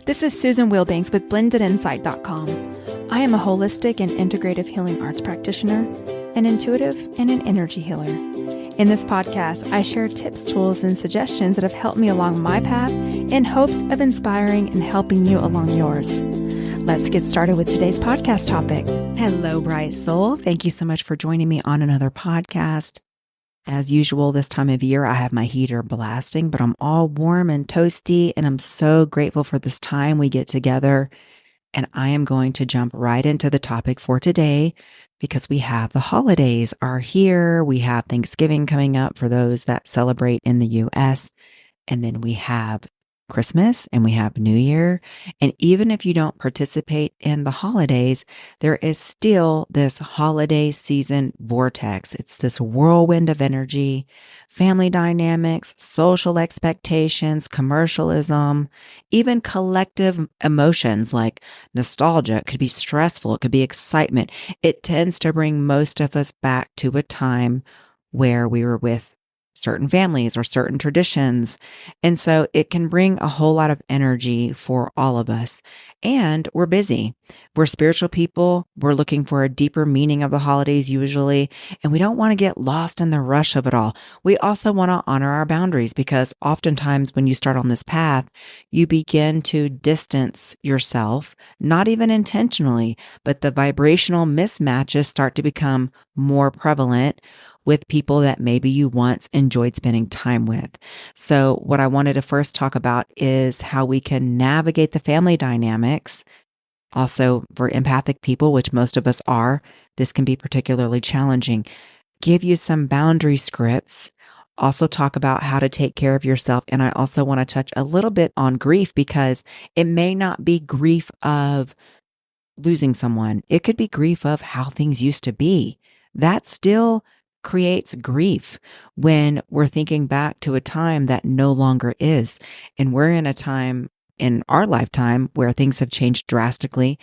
This is Susan Wilbanks with blendedinsight.com. I am a holistic and integrative healing arts practitioner, an intuitive, and an energy healer. In this podcast, I share tips, tools, and suggestions that have helped me along my path in hopes of inspiring and helping you along yours. Let's get started with today's podcast topic. Hello, Bright Soul. Thank you so much for joining me on another podcast. As usual, this time of year, I have my heater blasting, but I'm all warm and toasty, and I'm so grateful for this time we get together. And I am going to jump right into the topic for today because we have the holidays are here. We have Thanksgiving coming up for those that celebrate in the U.S., and then we have Christmas and we have New Year. And even if you don't participate in the holidays, there is still this holiday season vortex. It's this whirlwind of energy, family dynamics, social expectations, commercialism, even collective emotions like nostalgia. It could be stressful. It could be excitement. It tends to bring most of us back to a time where we were with certain families or certain traditions. And so it can bring a whole lot of energy for all of us. And we're busy. We're spiritual people. We're looking for a deeper meaning of the holidays usually, and we don't want to get lost in the rush of it all. We also want to honor our boundaries because oftentimes when you start on this path, you begin to distance yourself, not even intentionally, but the vibrational mismatches start to become more prevalent with people that maybe you once enjoyed spending time with. So what I wanted to first talk about is how we can navigate the family dynamics. Also, for empathic people, which most of us are, this can be particularly challenging. Give you some boundary scripts. Also talk about how to take care of yourself. And I also want to touch a little bit on grief because it may not be grief of losing someone. It could be grief of how things used to be. That still creates grief when we're thinking back to a time that no longer is. And we're in a time in our lifetime where things have changed drastically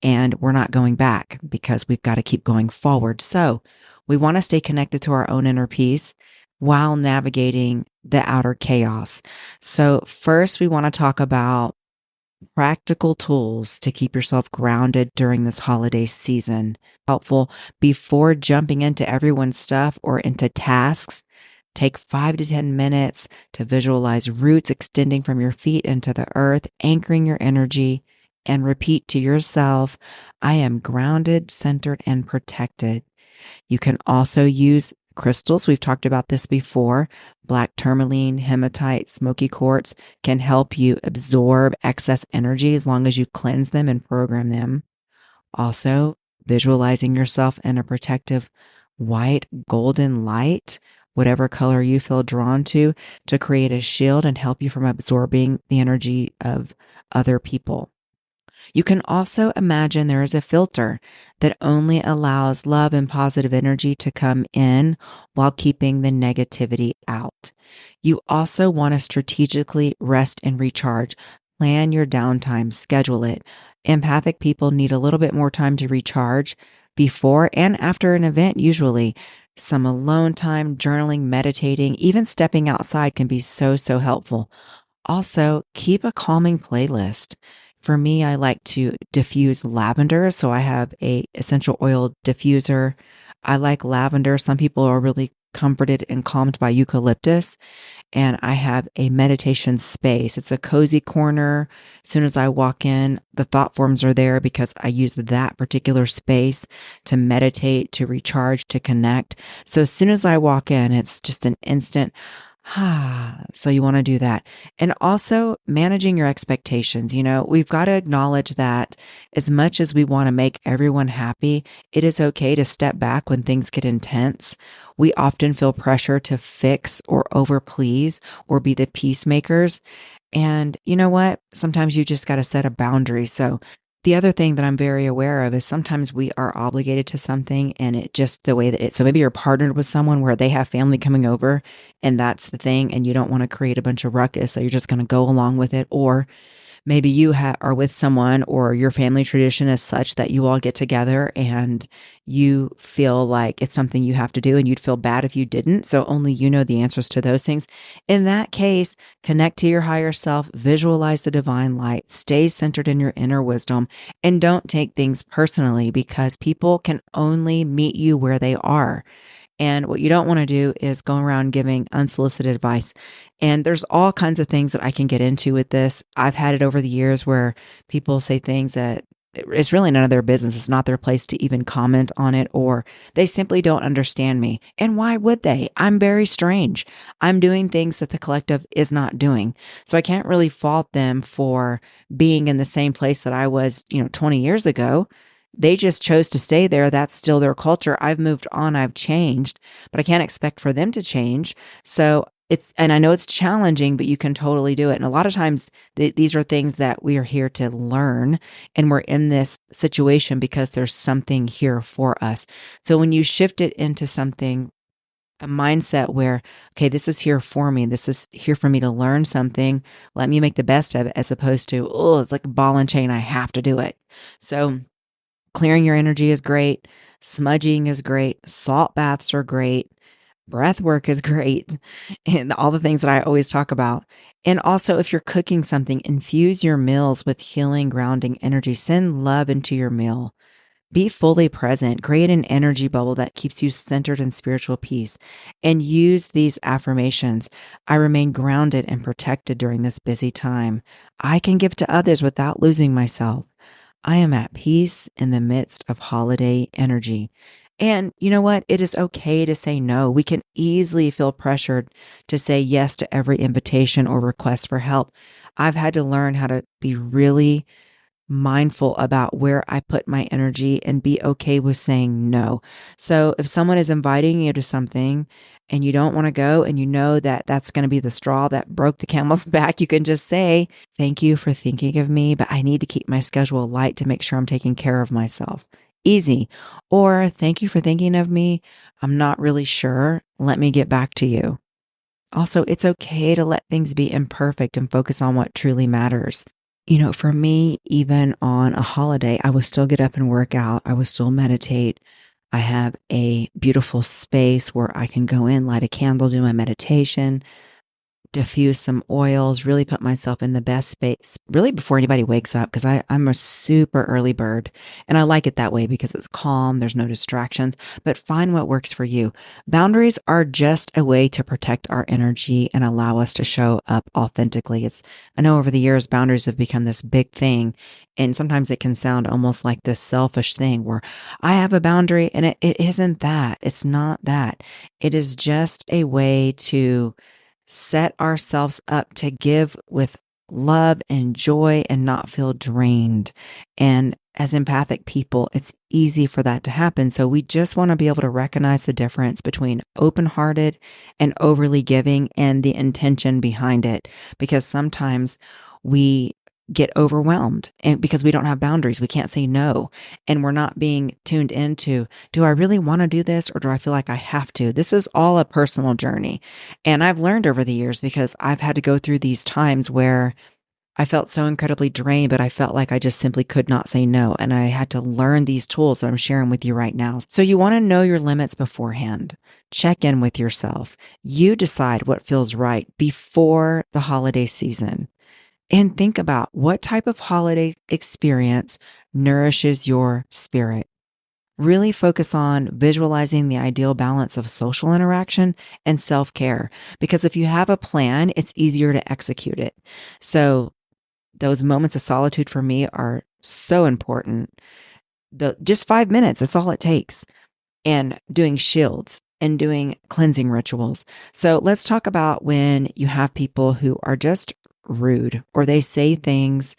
and we're not going back because we've got to keep going forward. So we want to stay connected to our own inner peace while navigating the outer chaos. So first we want to talk about practical tools to keep yourself grounded during this holiday season. Helpful before jumping into everyone's stuff or into tasks. Take 5 to 10 minutes to visualize roots extending from your feet into the earth, anchoring your energy, and repeat to yourself, I am grounded, centered, and protected. You can also use crystals. We've talked about this before. Black tourmaline, hematite, smoky quartz can help you absorb excess energy as long as you cleanse them and program them. Also, visualizing yourself in a protective white, golden light, whatever color you feel drawn to create a shield and help you from absorbing the energy of other people. You can also imagine there is a filter that only allows love and positive energy to come in while keeping the negativity out. You also want to strategically rest and recharge. Plan your downtime, schedule it. Empathic people need a little bit more time to recharge before and after an event, usually. Some alone time, journaling, meditating, even stepping outside can be so helpful. Also, keep a calming playlist. For me, I like to diffuse lavender, so I have a essential oil diffuser. I like lavender. Some people are really comforted and calmed by eucalyptus, and I have a meditation space. It's a cozy corner. As soon as I walk in, the thought forms are there because I use that particular space to meditate, to recharge, to connect. So as soon as I walk in, it's just an instant, so you want to do that. And also managing your expectations. We've got to acknowledge that as much as we want to make everyone happy, it is okay to step back when things get intense. We often feel pressure to fix or overplease or be the peacemakers. And you know what? Sometimes you just got to set a boundary. So the other thing that I'm very aware of is sometimes we are obligated to something and it just the way that it, so maybe you're partnered with someone where they have family coming over and that's the thing and you don't want to create a bunch of ruckus. So you're just going to go along with it. Or maybe you are with someone, or your family tradition is such that you all get together and you feel like it's something you have to do and you'd feel bad if you didn't. So only you know the answers to those things. In that case, connect to your higher self, visualize the divine light, stay centered in your inner wisdom, and don't take things personally, because people can only meet you where they are. And what you don't want to do is go around giving unsolicited advice. And there's all kinds of things that I can get into with this. I've had it over the years where people say things that it's really none of their business. It's not their place to even comment on it, or they simply don't understand me. And why would they? I'm very strange. I'm doing things that the collective is not doing. So I can't really fault them for being in the same place that I was, 20 years ago. They just chose to stay there. That's still their culture. I've moved on. I've changed, but I can't expect for them to change. So and I know it's challenging, but you can totally do it. And a lot of times these are things that we are here to learn. And we're in this situation because there's something here for us. So when you shift it into something, a mindset where, okay, this is here for me. This is here for me to learn something. Let me make the best of it, as opposed to, oh, it's like a ball and chain. I have to do it. So clearing your energy is great. Smudging is great. Salt baths are great. Breath work is great. And all the things that I always talk about. And also, if you're cooking something, infuse your meals with healing, grounding energy. Send love into your meal. Be fully present. Create an energy bubble that keeps you centered in spiritual peace. And use these affirmations. I remain grounded and protected during this busy time. I can give to others without losing myself. I am at peace in the midst of holiday energy. And you know what? It is okay to say no. We can easily feel pressured to say yes to every invitation or request for help. I've had to learn how to be really mindful about where I put my energy and be okay with saying no. So if someone is inviting you to something and you don't want to go, and you know that that's going to be the straw that broke the camel's back, you can just say, thank you for thinking of me, but I need to keep my schedule light to make sure I'm taking care of myself. Easy. Or thank you for thinking of me. I'm not really sure. Let me get back to you. Also, it's okay to let things be imperfect and focus on what truly matters. For me, even on a holiday, I will still get up and work out. I will still meditate. I have a beautiful space where I can go in, light a candle, do my meditation, diffuse some oils, really put myself in the best space, really before anybody wakes up, because I'm a super early bird. And I like it that way because it's calm, there's no distractions, but find what works for you. Boundaries are just a way to protect our energy and allow us to show up authentically. I know over the years, boundaries have become this big thing. And sometimes it can sound almost like this selfish thing where I have a boundary, and it isn't that. It's not that. It is just a way to set ourselves up to give with love and joy and not feel drained. And as empathic people, it's easy for that to happen. So we just want to be able to recognize the difference between open-hearted and overly giving, and the intention behind it. Because sometimes we get overwhelmed, and because we don't have boundaries, we can't say no. And we're not being tuned into, do I really want to do this, or do I feel like I have to? This is all a personal journey. And I've learned over the years, because I've had to go through these times where I felt so incredibly drained, but I felt like I just simply could not say no. And I had to learn these tools that I'm sharing with you right now. So you want to know your limits beforehand. Check in with yourself. You decide what feels right before the holiday season. And think about what type of holiday experience nourishes your spirit. Really focus on visualizing the ideal balance of social interaction and self-care. Because if you have a plan, it's easier to execute it. So those moments of solitude for me are so important. Just 5 minutes, that's all it takes. And doing shields and doing cleansing rituals. So let's talk about when you have people who are just rude, or they say things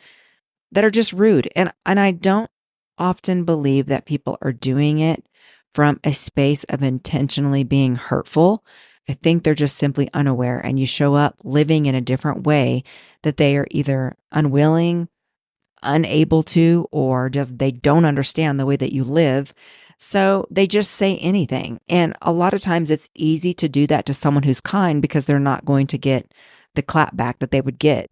that are just rude. And I don't often believe that people are doing it from a space of intentionally being hurtful. I think they're just simply unaware, and you show up living in a different way that they are either unwilling, unable to, or just they don't understand the way that you live. So they just say anything. And a lot of times it's easy to do that to someone who's kind, because they're not going to get the clap back that they would get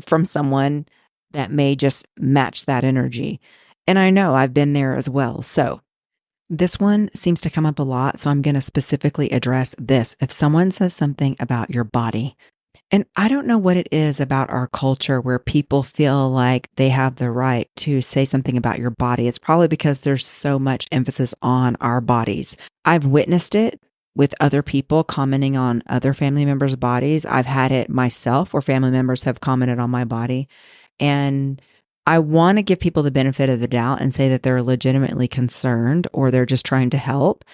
from someone that may just match that energy. And I know I've been there as well. So this one seems to come up a lot. So I'm going to specifically address this. If someone says something about your body, and I don't know what it is about our culture where people feel like they have the right to say something about your body. It's probably because there's so much emphasis on our bodies. I've witnessed it with other people commenting on other family members' bodies. I've had it myself where family members have commented on my body. And I want to give people the benefit of the doubt and say that they're legitimately concerned or they're just trying to help.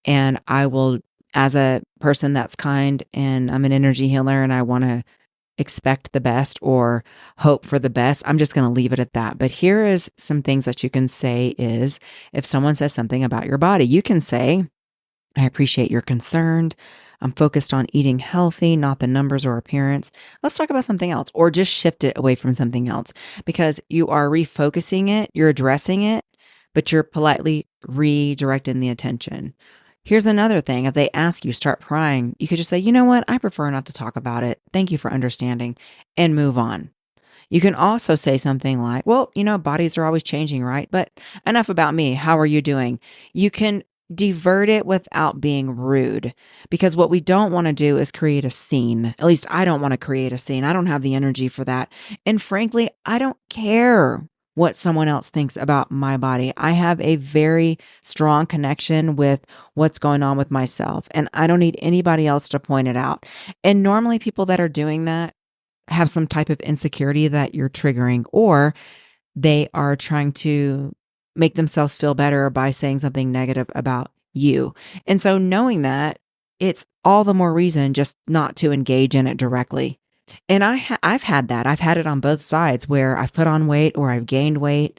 And I will, as a person that's kind and I'm an energy healer and I want to expect the best or hope for the best, I'm just going to leave it at that. But here is some things that you can say is if someone says something about your body, you can say, I appreciate you're concerned. I'm focused on eating healthy, not the numbers or appearance. Let's talk about something else or just shift it away from something else because you are refocusing it, you're addressing it, but you're politely redirecting the attention. Here's another thing. If they ask you, start crying, you could just say, you know what? I prefer not to talk about it. Thank you for understanding and move on. You can also say something like, well, bodies are always changing, right? But enough about me. How are you doing? You can divert it without being rude because what we don't want to do is create a scene. At least I don't want to create a scene. I don't have the energy for that. And frankly, I don't care what someone else thinks about my body. I have a very strong connection with what's going on with myself, and I don't need anybody else to point it out. And normally people that are doing that have some type of insecurity that you're triggering, or they are trying to make themselves feel better by saying something negative about you. And so knowing that, it's all the more reason just not to engage in it directly. And I've had that. I've had it on both sides where I've put on weight or I've gained weight.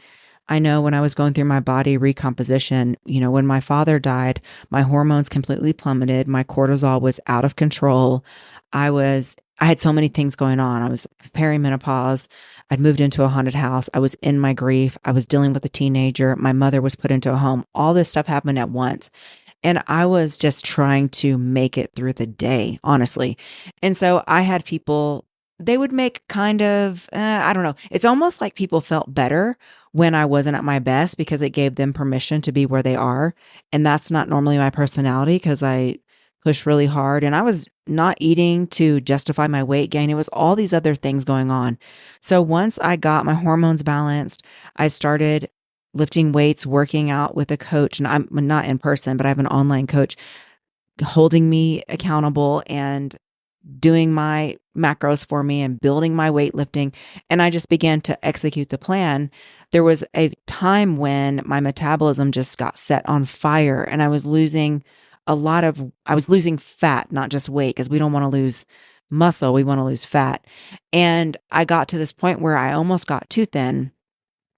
I know when I was going through my body recomposition, when my father died, my hormones completely plummeted. My cortisol was out of control. I had so many things going on. I was perimenopause. I'd moved into a haunted house. I was in my grief. I was dealing with a teenager. My mother was put into a home. All this stuff happened at once. And I was just trying to make it through the day, honestly. And so I had people, they would make kind of, I don't know. It's almost like people felt better when I wasn't at my best because it gave them permission to be where they are. And that's not normally my personality because I push really hard and I was not eating to justify my weight gain. It was all these other things going on. So once I got my hormones balanced, I started lifting weights, working out with a coach. And I'm not in person, but I have an online coach holding me accountable and doing my macros for me and building my weightlifting. And I just began to execute the plan. There was a time when my metabolism just got set on fire and I was losing fat, not just weight, because we don't want to lose muscle. We want to lose fat. And I got to this point where I almost got too thin,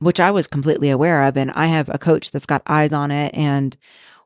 which I was completely aware of. And I have a coach that's got eyes on it. And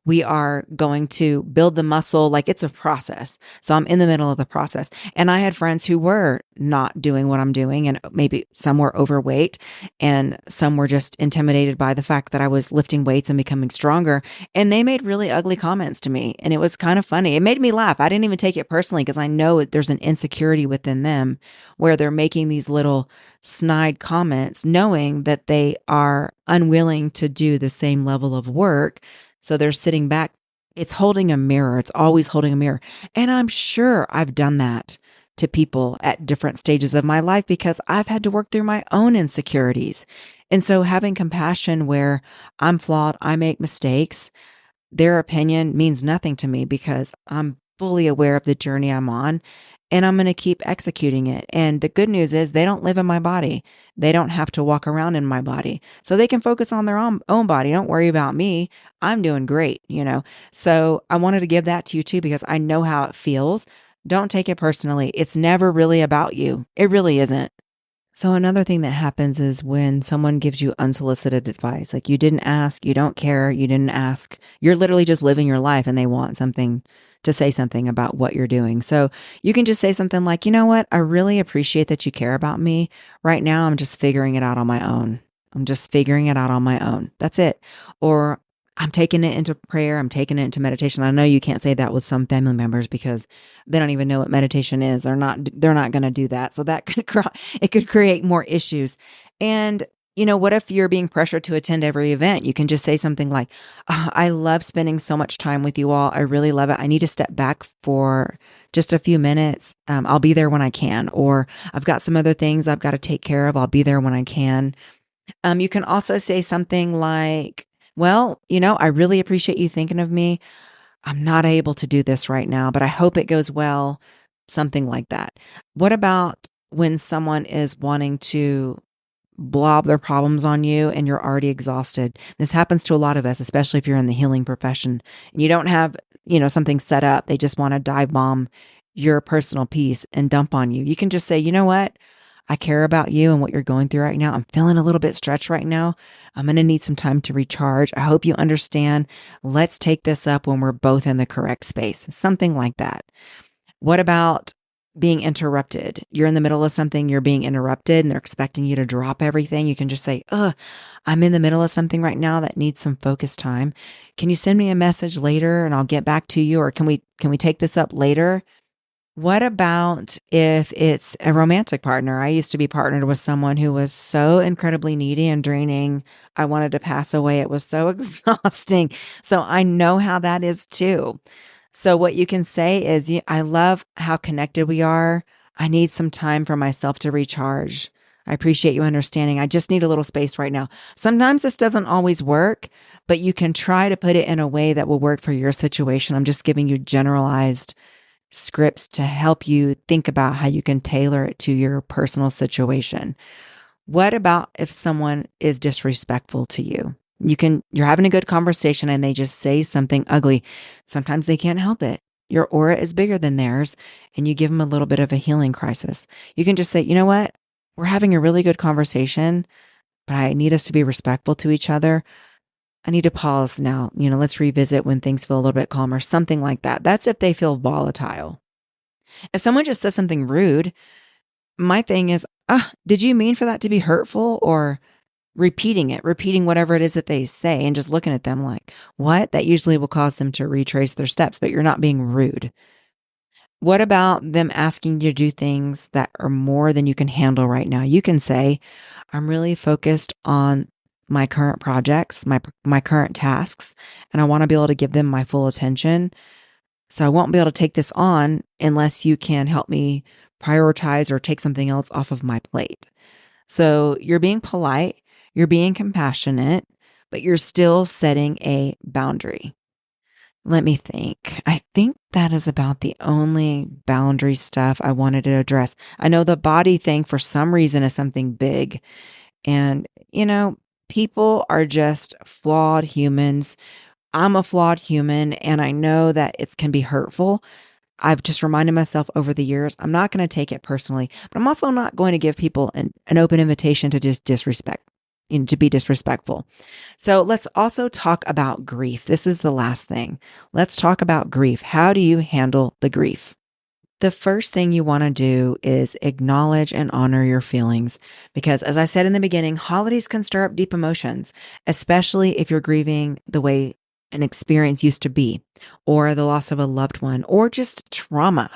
we are going to build the muscle. Like it's a process. So I'm in the middle of the process. And I had friends who were not doing what I'm doing. And maybe some were overweight and some were just intimidated by the fact that I was lifting weights and becoming stronger. And they made really ugly comments to me. And it was kind of funny. It made me laugh. I didn't even take it personally because I know there's an insecurity within them where they're making these little snide comments, knowing that they are unwilling to do the same level of work. So they're sitting back. It's holding a mirror. It's always holding a mirror. And I'm sure I've done that to people at different stages of my life because I've had to work through my own insecurities. And so having compassion where I'm flawed, I make mistakes, their opinion means nothing to me because I'm fully aware of the journey I'm on and I'm going to keep executing it. And the good news is they don't live in my body. They don't have to walk around in my body. So they can focus on their own body. Don't worry about me. I'm doing great. So I wanted to give that to you too, because I know how it feels. Don't take it personally. It's never really about you. It really isn't. So another thing that happens is when someone gives you unsolicited advice, like you didn't ask, you don't care, you didn't ask, you're literally just living your life and they want something to say something about what you're doing. So you can just say something like, you know what? I really appreciate that you care about me. Right now, I'm just figuring it out on my own. I'm just figuring it out on my own. That's it. Or I'm taking it into prayer. I'm taking it into meditation. I know you can't say that with some family members because they don't even know what meditation is. They're not going to do that. So that it could create more issues. And what if you're being pressured to attend every event? You can just say something like, "Oh, I love spending so much time with you all. I really love it. I need to step back for just a few minutes. I'll be there when I can, or I've got some other things I've got to take care of. I'll be there when I can." You can also say something like, "Well, I really appreciate you thinking of me. I'm not able to do this right now, but I hope it goes well." Something like that. What about when someone is wanting to blob their problems on you and you're already exhausted? This happens to a lot of us, especially if you're in the healing profession and you don't have, something set up. They just want to dive bomb your personal peace and dump on you. You can just say, "You know what? I care about you and what you're going through right now. I'm feeling a little bit stretched right now. I'm going to need some time to recharge. I hope you understand. Let's take this up when we're both in the correct space." Something like that. What about being interrupted? You're in the middle of something, you're being interrupted, and they're expecting you to drop everything. You can just say, I'm in the middle of something right now that needs some focus time. Can you send me a message later and I'll get back to you? Or can we take this up later?" What about if it's a romantic partner? I used to be partnered with someone who was so incredibly needy and draining. I wanted to pass away. It was so exhausting. So I know how that is too. So what you can say is, "I love how connected we are. I need some time for myself to recharge. I appreciate you understanding. I just need a little space right now." Sometimes this doesn't always work, but you can try to put it in a way that will work for your situation. I'm just giving you generalized scripts to help you think about how you can tailor it to your personal situation. What about if someone is disrespectful to you? You're having a good conversation and they just say something ugly. Sometimes they can't help it. Your aura is bigger than theirs and you give them a little bit of a healing crisis. You can just say, "You know what? We're having a really good conversation, but I need us to be respectful to each other. I need to pause now. Let's revisit when things feel a little bit calmer." Something like that. That's if they feel volatile. If someone just says something rude, my thing is, did you mean for that to be hurtful? Or repeating whatever it is that they say and just looking at them like, what? That usually will cause them to retrace their steps, but you're not being rude. What about them asking you to do things that are more than you can handle right now? You can say, "I'm really focused on my current projects, my current tasks, and I want to be able to give them my full attention. So I won't be able to take this on unless you can help me prioritize or take something else off of my plate." So you're being polite, you're being compassionate, but you're still setting a boundary. Let me think. I think that is about the only boundary stuff I wanted to address. I know the body thing for some reason is something big. And, people are just flawed humans. I'm a flawed human, and I know that it can be hurtful. I've just reminded myself over the years, I'm not going to take it personally, but I'm also not going to give people an open invitation to just disrespect, to be disrespectful. So let's also talk about grief. This is the last thing. Let's talk about grief. How do you handle the grief? The first thing you want to do is acknowledge and honor your feelings because, as I said in the beginning, holidays can stir up deep emotions, especially if you're grieving the way an experience used to be, or the loss of a loved one, or just trauma.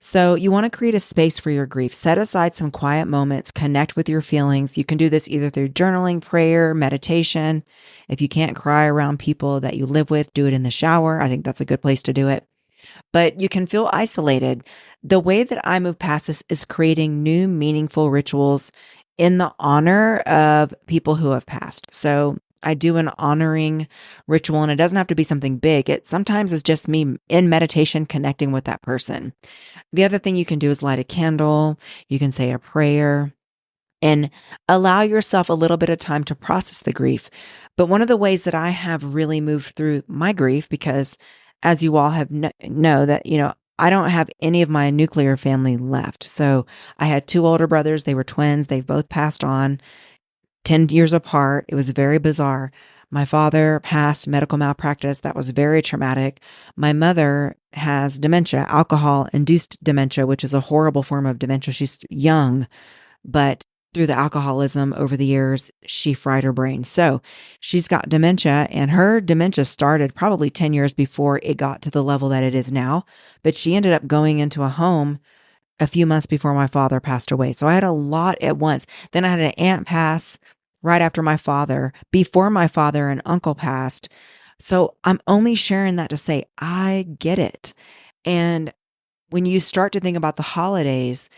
So, you want to create a space for your grief. Set aside some quiet moments, connect with your feelings. You can do this either through journaling, prayer, meditation. If you can't cry around people that you live with, do it in the shower. I think that's a good place to do it, but you can feel isolated. The way that I move past this is creating new, meaningful rituals in the honor of people who have passed. So I do an honoring ritual, and it doesn't have to be something big. It sometimes is just me in meditation connecting with that person. The other thing you can do is light a candle. You can say a prayer and allow yourself a little bit of time to process the grief. But one of the ways that I have really moved through my grief, because as you all have know that, I don't have any of my nuclear family left. So I had two older brothers. They were twins. They've both passed on 10 years apart. It was very bizarre. My father passed medical malpractice. That was very traumatic. My mother has dementia, alcohol induced dementia, which is a horrible form of dementia. She's young, but through the alcoholism over the years, she fried her brain. So she's got dementia, and her dementia started probably 10 years before it got to the level that it is now. But she ended up going into a home a few months before my father passed away. So I had a lot at once. Then I had an aunt pass right after my father, before my father and uncle passed. So I'm only sharing that to say, I get it. And when you start to think about the holidays,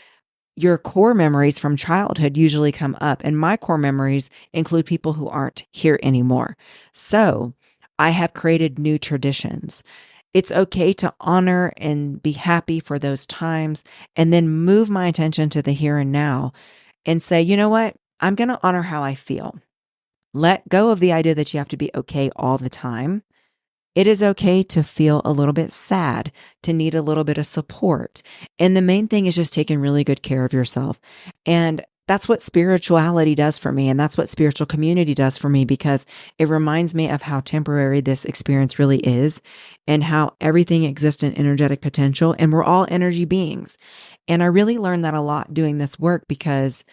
your core memories from childhood usually come up. And my core memories include people who aren't here anymore. So I have created new traditions. It's okay to honor and be happy for those times and then move my attention to the here and now and say, you know what? I'm going to honor how I feel. Let go of the idea that you have to be okay all the time. It is okay to feel a little bit sad, to need a little bit of support. And the main thing is just taking really good care of yourself. And that's what spirituality does for me. And that's what spiritual community does for me, because it reminds me of how temporary this experience really is and how everything exists in energetic potential. And we're all energy beings. And I really learned that a lot doing this work, because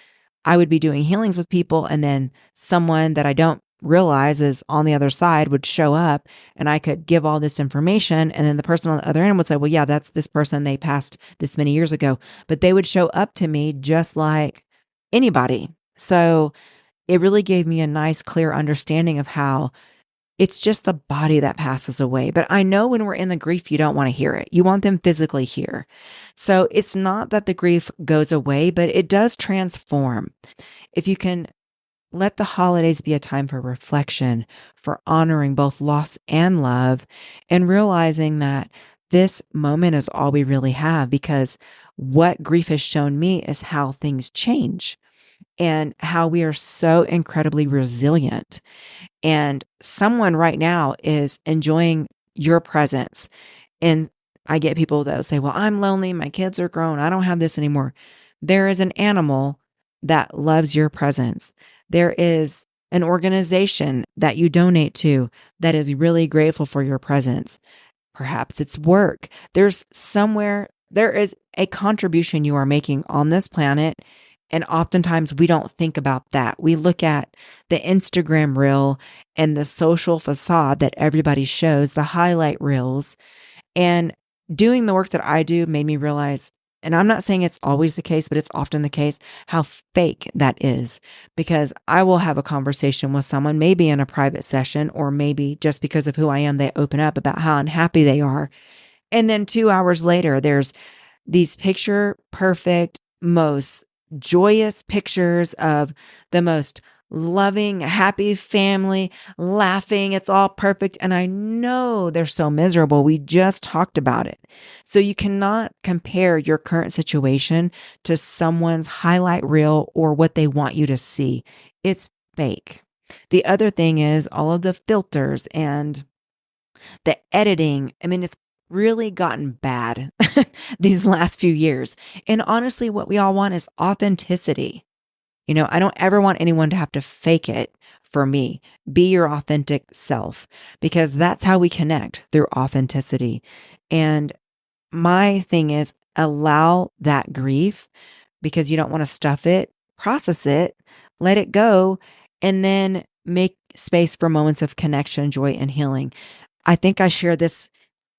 I would be doing healings with people, and then someone that I don't realize is on the other side would show up, and I could give all this information. And then the person on the other end would say, well, yeah, that's this person. They passed this many years ago, but they would show up to me just like anybody. So it really gave me a nice, clear understanding of how it's just the body that passes away. But I know when we're in the grief, you don't want to hear it. You want them physically here. So it's not that the grief goes away, but it does transform. If you can let the holidays be a time for reflection, for honoring both loss and love, and realizing that this moment is all we really have, because what grief has shown me is how things change and how we are so incredibly resilient. And someone right now is enjoying your presence. And I get people that will say, well, I'm lonely. My kids are grown. I don't have this anymore. There is an animal that loves your presence. There is an organization that you donate to that is really grateful for your presence. Perhaps it's work. There is a contribution you are making on this planet. And oftentimes we don't think about that. We look at the Instagram reel and the social facade that everybody shows, the highlight reels. And doing the work that I do made me realize, and I'm not saying it's always the case, but it's often the case, how fake that is. Because I will have a conversation with someone, maybe in a private session, or maybe just because of who I am, they open up about how unhappy they are. And then 2 hours later, there's these picture perfect, most joyous pictures of the most loving, happy family, laughing. It's all perfect. And I know they're so miserable. We just talked about it. So you cannot compare your current situation to someone's highlight reel or what they want you to see. It's fake. The other thing is all of the filters and the editing. I mean, it's really gotten bad these last few years. And honestly, what we all want is authenticity. I don't ever want anyone to have to fake it for me. Be your authentic self, because that's how we connect, through authenticity. And my thing is, allow that grief, because you don't want to stuff it, process it, let it go, and then make space for moments of connection, joy, and healing. I think I shared this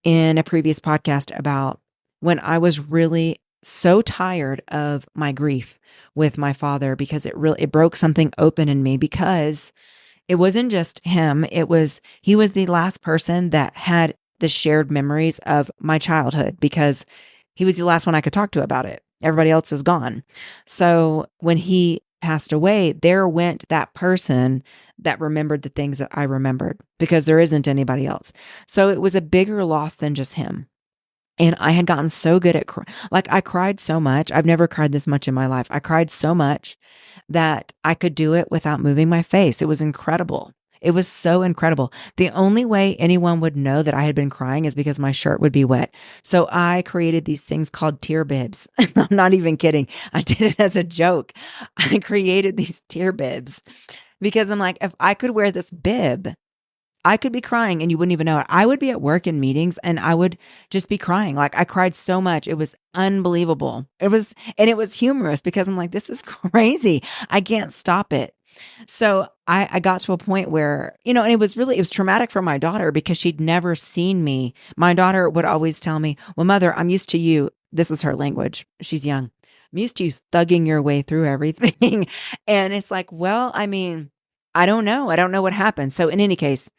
in a previous podcast about when I was really so tired of my grief with my father, because it broke something open in me, because it wasn't just him. He was the last person that had the shared memories of my childhood, because he was the last one I could talk to about it. Everybody else is gone. So when he passed away, there went that person that remembered the things that I remembered, because there isn't anybody else. So it was a bigger loss than just him. And I had gotten so good at, I cried so much. I've never cried this much in my life. I cried so much that I could do it without moving my face. It was incredible. It was so incredible. The only way anyone would know that I had been crying is because my shirt would be wet. So I created these things called tear bibs. I'm not even kidding. I did it as a joke. I created these tear bibs because I'm like, if I could wear this bib I could be crying and you wouldn't even know it. I would be at work in meetings and I would just be crying. Like I cried so much. It was unbelievable. It was humorous because I'm like, this is crazy. I can't stop it. So I got to a point where, and it was traumatic for my daughter because she'd never seen me. My daughter would always tell me, well, mother, I'm used to you. This is her language. She's young. I'm used to you thugging your way through everything. And it's like, well, I mean, I don't know. I don't know what happened. So in any case,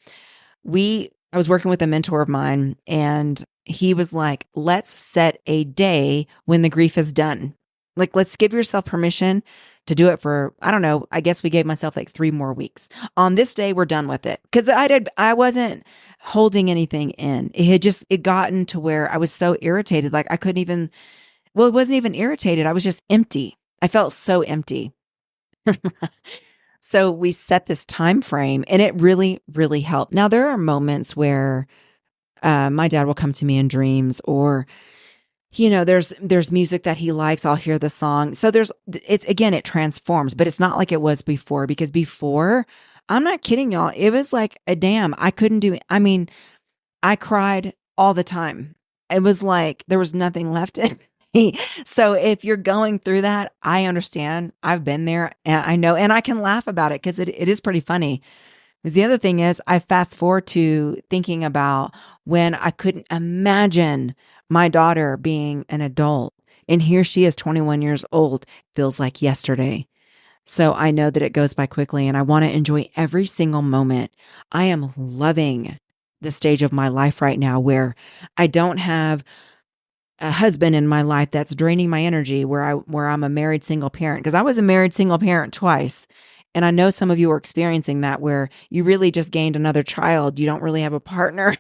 I was working with a mentor of mine and he was like, let's set a day when the grief is done. Like, let's give yourself permission to do it for, I don't know, I guess we gave myself like 3 more weeks. On this day, we're done with it. Cause I wasn't holding anything in. It gotten to where I was so irritated. Like I couldn't even, well, it wasn't even irritated. I was just empty. I felt so empty. So we set this time frame and it really, really helped. Now there are moments where my dad will come to me in dreams or, there's music that he likes. I'll hear the song. So it transforms, but it's not like it was before because before, I'm not kidding y'all. It was like a dam. I couldn't do it. I mean, I cried all the time. It was like there was nothing left in me. So if you're going through that, I understand. I've been there and I know, and I can laugh about it because it is pretty funny. Because the other thing is, I fast forward to thinking about when I couldn't imagine my daughter being an adult. And here she is, 21 years old, feels like yesterday. So I know that it goes by quickly and I want to enjoy every single moment. I am loving the stage of my life right now where I don't have a husband in my life that's draining my energy, where I'm a married single parent, because I was a married single parent twice. And I know some of you are experiencing that where you really just gained another child. You don't really have a partner.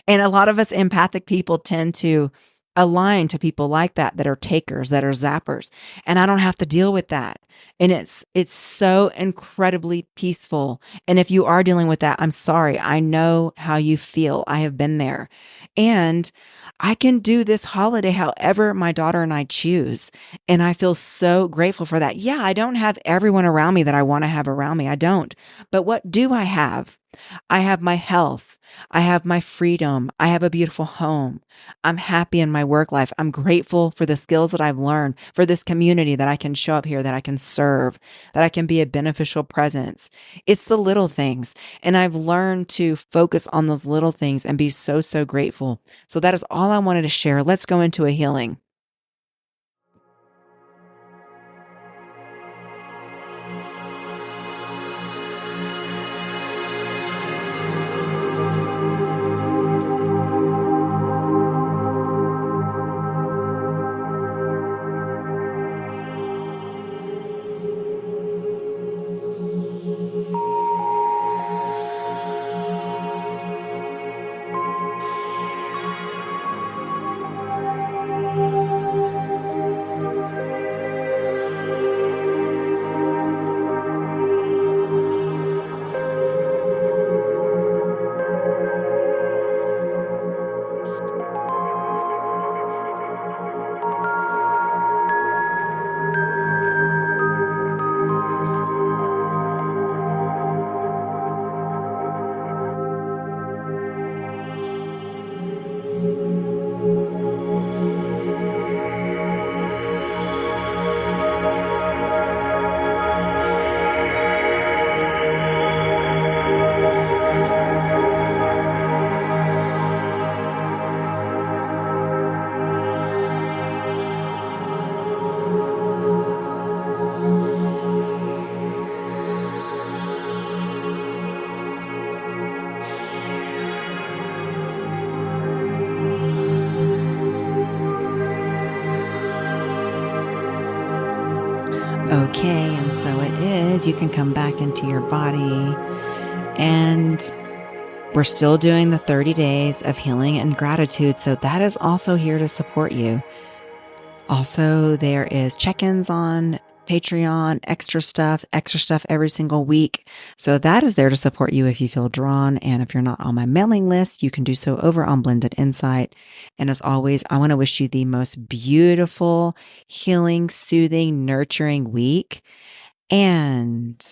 And a lot of us empathic people tend to align to people like that are takers, that are zappers. And I don't have to deal with that. And it's so incredibly peaceful. And if you are dealing with that, I'm sorry. I know how you feel. I have been there. And I can do this holiday however my daughter and I choose. And I feel so grateful for that. Yeah, I don't have everyone around me that I want to have around me. I don't. But what do I have? I have my health. I have my freedom. I have a beautiful home. I'm happy in my work life. I'm grateful for the skills that I've learned, for this community that I can show up here, that I can serve, that I can be a beneficial presence. It's the little things. And I've learned to focus on those little things and be so, so grateful. So that is all I wanted to share. Let's go into a healing. Okay, and so it is. You can come back into your body. And we're still doing the 30 days of healing and gratitude. So that is also here to support you. Also, there is check-ins on Patreon, extra stuff every single week. So that is there to support you if you feel drawn. And if you're not on my mailing list, you can do so over on Blended Insight. And as always, I want to wish you the most beautiful, healing, soothing, nurturing week. And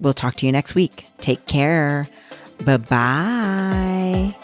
we'll talk to you next week. Take care. Bye bye.